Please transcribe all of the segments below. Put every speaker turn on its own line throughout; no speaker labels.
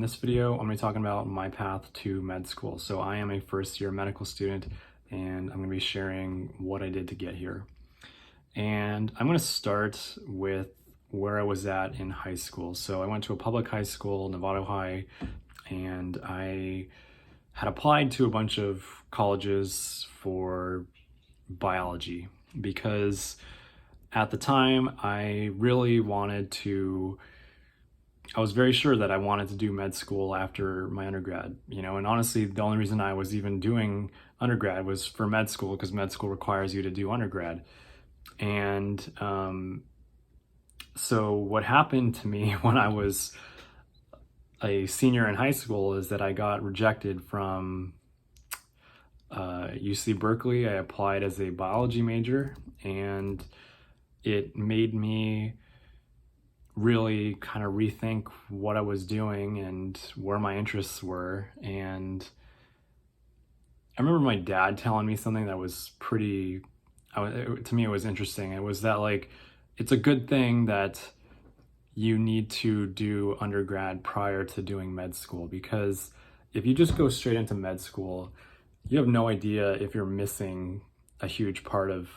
In this video, I'm going to be talking about my path to med school. So I am a first-year medical student, and I'm going to be sharing what I did to get here. And I'm going to start with where I was at in high school. So I went to a public high school, Novato High, and I had applied to a bunch of colleges for biology because at the time I really wanted to I was very sure that I wanted to do med school after my undergrad, and honestly, the only reason I was even doing undergrad was for med school because med school requires you to do undergrad. And so what happened to me when I was a senior in high school is that I got rejected from UC Berkeley. I applied as a biology major, and it made me really kind of rethink what I was doing and where my interests were. And I remember my dad telling me something that was to me, it was interesting. It was that, like, it's a good thing that you need to do undergrad prior to doing med school, because if you just go straight into med school, you have no idea if you're missing a huge part of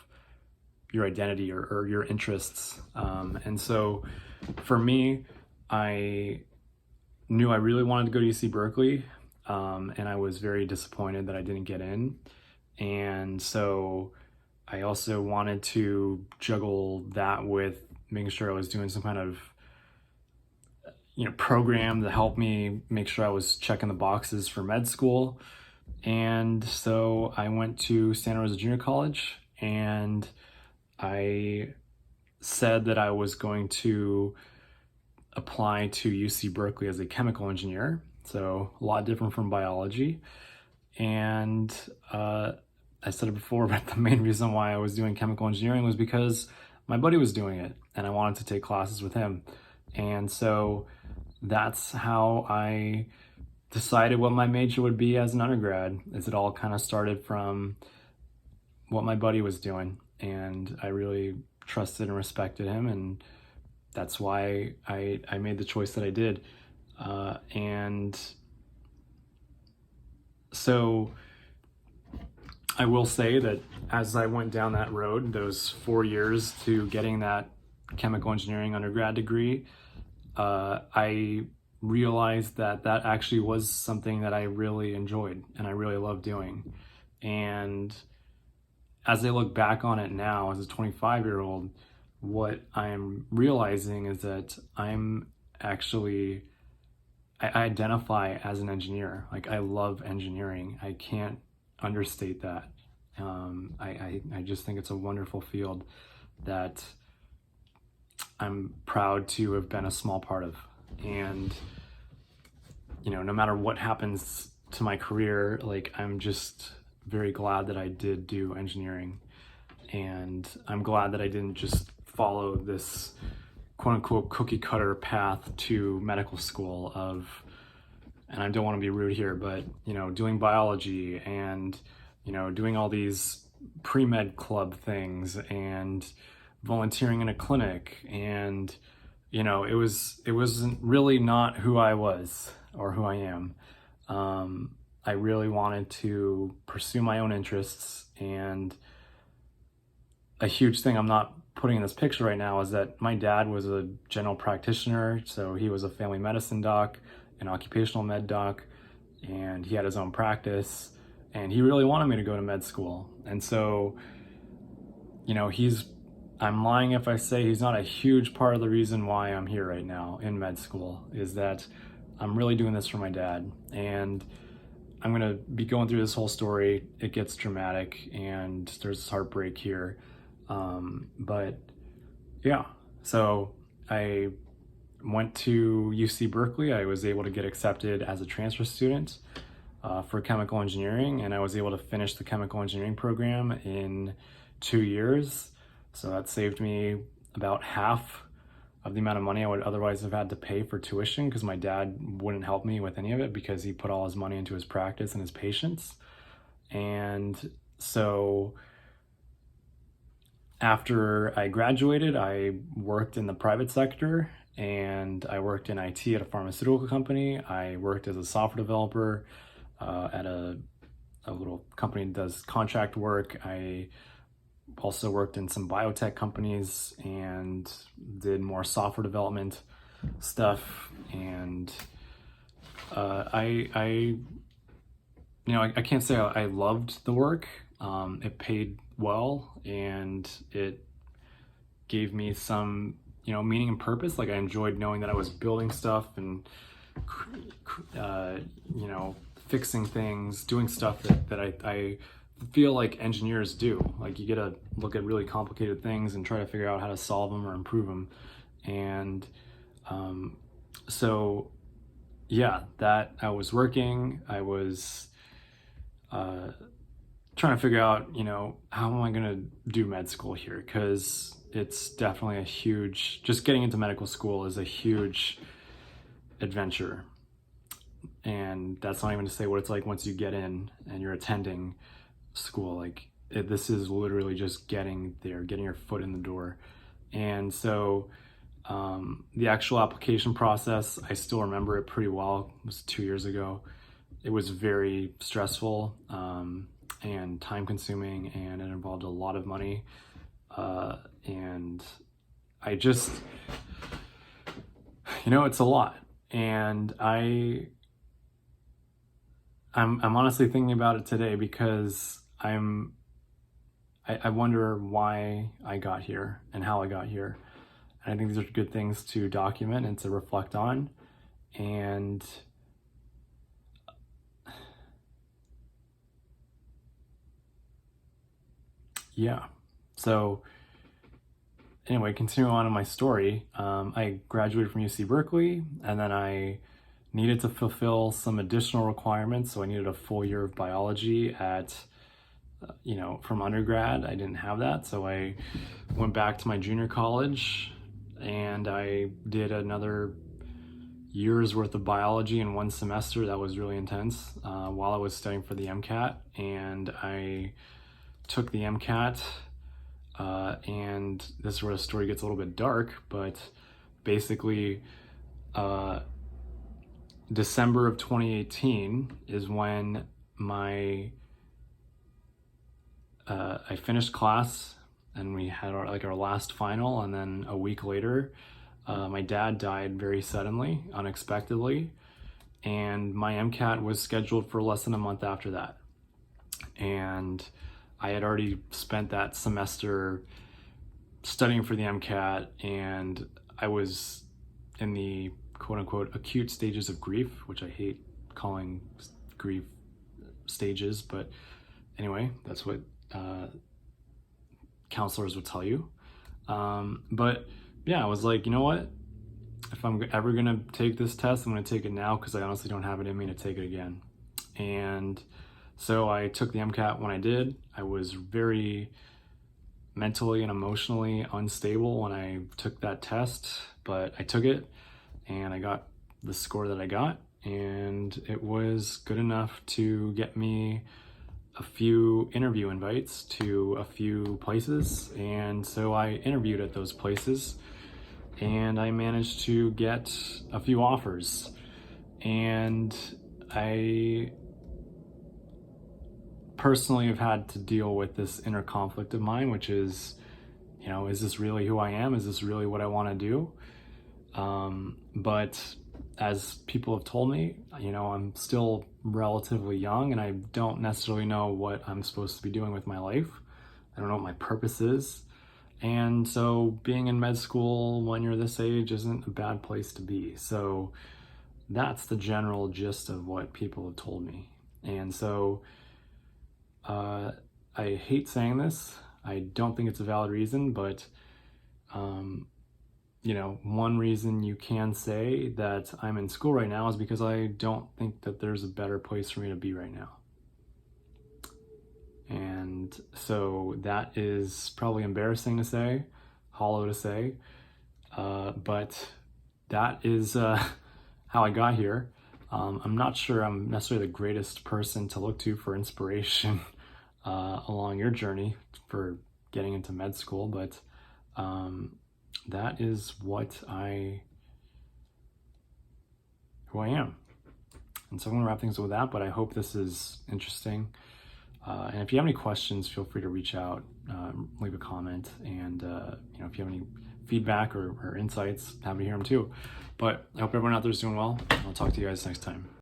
your identity or your interests. And so for me, I knew I really wanted to go to UC Berkeley, and I was very disappointed that I didn't get in. And so I also wanted to juggle that with making sure I was doing some kind of program to help me make sure I was checking the boxes for med school. And so I went to Santa Rosa Junior College, and I said that I was going to apply to UC Berkeley as a chemical engineer, so a lot different from biology. And I said it before, but the main reason why I was doing chemical engineering was because my buddy was doing it, and I wanted to take classes with him. And so that's how I decided what my major would be as an undergrad, as it all kind of started from what my buddy was doing. And I really trusted and respected him, and that's why I made the choice that I did. And so I will say that as I went down that road, those 4 years to getting that chemical engineering undergrad degree, I realized that that actually was something that I really enjoyed and I really loved doing. And as I look back on it now as a 25-year-old, what I'm realizing is that I identify as an engineer. Like, I love engineering. I can't understate that. I just think it's a wonderful field that I'm proud to have been a small part of. And, no matter what happens to my career, like, I'm just very glad that I did do engineering. And I'm glad that I didn't just follow this quote unquote cookie cutter path to medical school and I don't want to be rude here, but, doing biology and, doing all these pre-med club things and volunteering in a clinic. And, it wasn't really not who I was or who I am. I really wanted to pursue my own interests, and a huge thing I'm not putting in this picture right now is that my dad was a general practitioner, so he was a family medicine doc, an occupational med doc, and he had his own practice, and he really wanted me to go to med school. And so, I'm lying if I say he's not a huge part of the reason why I'm here right now in med school, is that I'm really doing this for my dad. And I'm going to be going through this whole story. It gets dramatic and there's heartbreak here. But yeah, so I went to UC Berkeley. I was able to get accepted as a transfer student for chemical engineering, and I was able to finish the chemical engineering program in 2 years. So that saved me about half of the amount of money I would otherwise have had to pay for tuition, because my dad wouldn't help me with any of it because he put all his money into his practice and his patients. And so after I graduated, I worked in the private sector and I worked in IT at a pharmaceutical company. I worked as a software developer at a little company that does contract work. I also worked in some biotech companies and did more software development stuff. And I can't say I loved the work. It paid well, and it gave me some, meaning and purpose. Like, I enjoyed knowing that I was building stuff and, fixing things, doing stuff that I feel like engineers do. Like, you get to look at really complicated things and try to figure out how to solve them or improve them. And so, yeah, that I was working. I was trying to figure out, how am I going to do med school here? Because it's definitely just getting into medical school is a huge adventure. And that's not even to say what it's like once you get in and you're attending school. Like, this is literally just getting there, getting your foot in the door. And so the actual application process, I still remember it pretty well. It was 2 years ago. It was very stressful and time consuming, and it involved a lot of money. And I just, it's a lot. And I'm honestly thinking about it today because I wonder why I got here and how I got here. And I think these are good things to document and to reflect on. And yeah, so anyway, continuing on in my story, I graduated from UC Berkeley, and then I needed to fulfill some additional requirements. So I needed a full year of biology from undergrad. I didn't have that. So I went back to my junior college and I did another year's worth of biology in one semester. That was really intense while I was studying for the Mcat. And I took the Mcat, and this is where the story gets a little bit dark, but basically, December of 2018 is when I finished class and we had our last final, and then a week later, my dad died very suddenly, unexpectedly, and my Mcat was scheduled for less than a month after that. And I had already spent that semester studying for the Mcat, and I was in the quote-unquote acute stages of grief, which I hate calling grief stages, but anyway, that's what counselors would tell you. But yeah, I was like, you know what? If I'm ever gonna take this test, I'm gonna take it now, because I honestly don't have it in me to take it again. And so I took the Mcat. When I did, I was very mentally and emotionally unstable when I took that test, but I took it and I got the score that I got, and it was good enough to get me a few interview invites to a few places. And so I interviewed at those places, and I managed to get a few offers. And I personally have had to deal with this inner conflict of mine, which is, is this really who I am? Is this really what I want to do? But as people have told me, I'm still relatively young, and I don't necessarily know what I'm supposed to be doing with my life. I don't know what my purpose is. And so being in med school when you're this age isn't a bad place to be. So that's the general gist of what people have told me. And so I hate saying this. I don't think it's a valid reason, but one reason you can say that I'm in school right now is because I don't think that there's a better place for me to be right now. And so that is probably embarrassing to say, hollow to say, but that is how I got here. I'm not sure I'm necessarily the greatest person to look to for inspiration along your journey for getting into med school, but that is what I who I am. And so I'm going to wrap things with that, but I hope this is interesting. And if you have any questions, feel free to reach out, leave a comment, and if you have any feedback or insights, happy to hear them too. But I hope everyone out there is doing well. I'll talk to you guys next time.